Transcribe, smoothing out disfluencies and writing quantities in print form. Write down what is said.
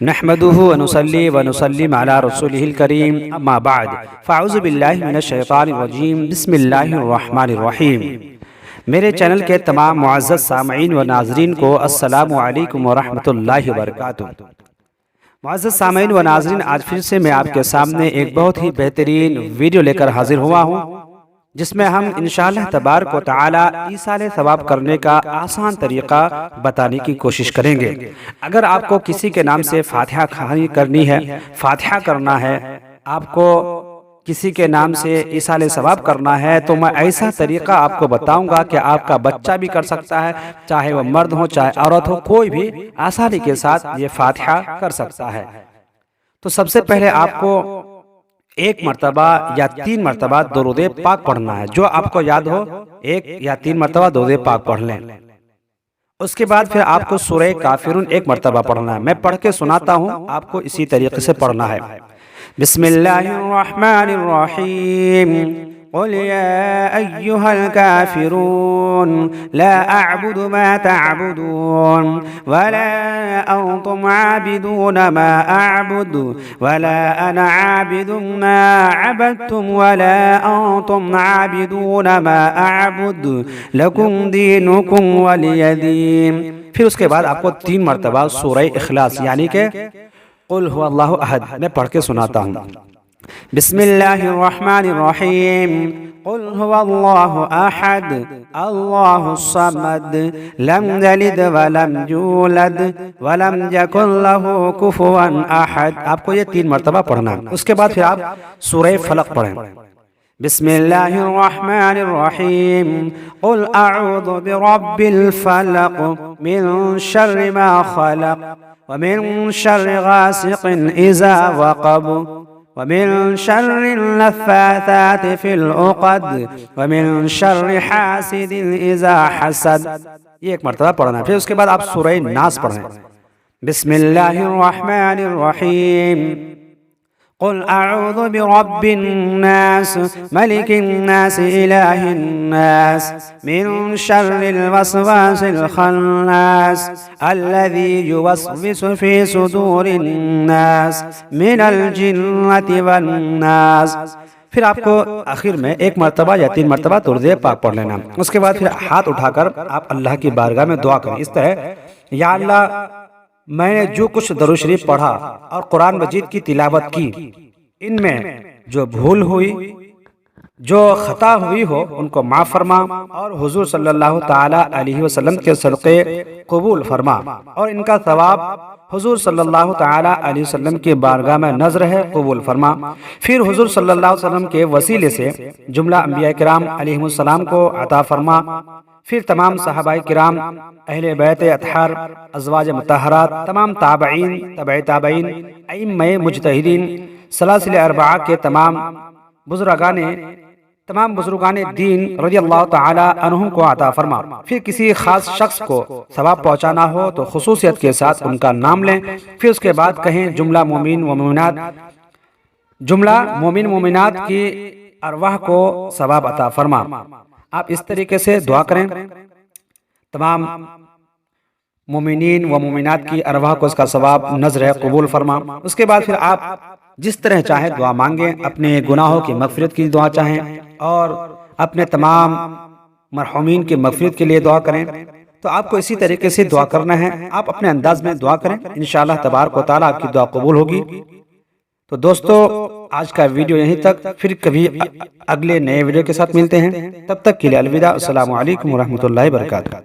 نحمده ونصلي ونسلم على رسوله الكريم اما بعد فاعوذ باللہ من الشیطان الرجیم بسم اللہ الرحمن الرحیم۔ میرے چینل کے تمام معزز سامعین و ناظرین کو السلام علیکم ورحمۃ اللہ وبرکاتہ۔ معزز سامعین و ناظرین، آج پھر سے میں آپ کے سامنے ایک بہت ہی بہترین ویڈیو لے کر حاضر ہوا ہوں، جس میں ہم انشاءاللہ تبارک و تعالی ایصال ثواب کرنے کا آسان طریقہ بتانے کی کوشش کریں گے۔ اگر آپ کو کسی کے نام سے فاتحہ خوانی کرنی ہے، فاتحہ کرنا ہے، آپ کو کسی کے نام سے ایصال ثواب کرنا ہے، تو میں ایسا طریقہ آپ کو بتاؤں گا کہ آپ کا بچہ بھی کر سکتا ہے، چاہے وہ مرد ہو چاہے عورت ہو، کوئی بھی آسانی کے ساتھ یہ فاتحہ کر سکتا ہے۔ تو سب سے پہلے آپ کو ایک مرتبہ یا 3 مرتبہ درود پاک پڑھنا ہے، جو آپ کو یاد ہو 1 یا 3 مرتبہ درود پاک پڑھ لیں۔ اس کے بعد پھر آپ کو سورہ کافرون 1 مرتبہ پڑھنا ہے۔ میں پڑھ کے سناتا ہوں، آپ کو اسی طریقے سے پڑھنا ہے۔ بسم اللہ الرحمن الرحیم۔ قل یا ایہا الکافرون لا اعبد ما تعبدون ولا انتم عابدون ما اعبد ولا انا عابد ما عبدتم ولا انتم عابدون ما اعبد لکم دینکم ولی دین۔ پھر اس کے بعد آپ کو 3 مرتبہ سورہ اخلاص یعنی کہ قل هو اللہ احد میں پڑھ کے سناتا ہوں۔ بسم اللہ الرحمن الرحیم۔ قل هو اللہ احد اللہ الصمد لم یلد ولم یولد ولم یکن له کفوا احد۔ آپ کو یہ 3 مرتبہ پڑھنا ہے۔ اس کے بعد پھر آپ سورہ فلق پڑھیں۔ بسم اللہ الرحمن الرحیم۔ قل اعوذ برب الفلق من شر ما خلق ومن شر غاسق اذا وقب ومن شر النفاثات في العقد ومن شر حاسد اذا حسد۔ یہ 1 مرتبہ پڑھنا ہے۔ پھر اس کے بعد آپ سورہ ناس پڑھیں۔ بسم اللہ الرحمن الرحیم۔ قل اعوذ برب الناس ملک الناس الہ الناس من شر الوسواس الخناس الذي يوسوس في صدور الناس من الجنۃ والناس۔ پھر آپ کو آخر میں 1 مرتبہ یا 3 مرتبہ درود پاک پڑھ لینا۔ اس کے بعد پھر ہاتھ اٹھا کر آپ اللہ کی بارگاہ میں دعا کریں اس طرح: یا اللہ، میں نے جو کچھ درود شریف پڑھا اور قرآن مجید کی تلاوت کی، ان میں جو بھول ہوئی، جو خطا ہوئی ہو، ان کو معاف فرما، اور حضور صلی اللہ تعالی علیہ وسلم کے صدقے قبول فرما، اور ان کا ثواب حضور صلی اللہ تعالی علیہ وسلم کی بارگاہ میں نظر ہے، قبول فرما۔ پھر حضور صلی اللہ علیہ وسلم کے وسیلے سے جملہ انبیاء کرام علیہ السلام کو عطا فرما۔ پھر تمام صحابہ کرام، اہل بیت اطہار، ازواج مطہرات، تمام تابعین، تبع تابعین، ائمہ مجتہدین، سلاسل اربعہ کے تمام بزرگان دین رضی اللہ تعالی عنہم کو عطا فرما۔ پھر کسی خاص شخص کو ثواب پہنچانا ہو تو خصوصیت کے ساتھ ان کا نام لیں۔ پھر اس کے بعد کہیں جملہ مومن مومنات کی ارواح کو ثواب عطا فرما۔ آپ اس طریقے سے دعا کریں، تمام مومنین و مومنات کی ارواح کو اس کا ثواب نظر ہے، قبول فرما۔ اس کے بعد پھر آپ جس طرح چاہیں دعا مانگیں، اپنے گناہوں کی مغفرت کی دعا چاہیں اور اپنے تمام مرحومین کی مغفرت کے لیے دعا کریں، تو آپ کو اسی طریقے سے دعا کرنا ہے۔ آپ اپنے انداز میں دعا کریں، انشاءاللہ تبارک و تعالی آپ کی دعا قبول ہوگی۔ تو دوستو، آج کا ویڈیو یہیں تک، پھر کبھی اگلے نئے ویڈیو کے ساتھ ملتے ہیں، تب تک کے لیے الوداع۔ السلام علیکم ورحمۃ اللہ وبرکاتہ۔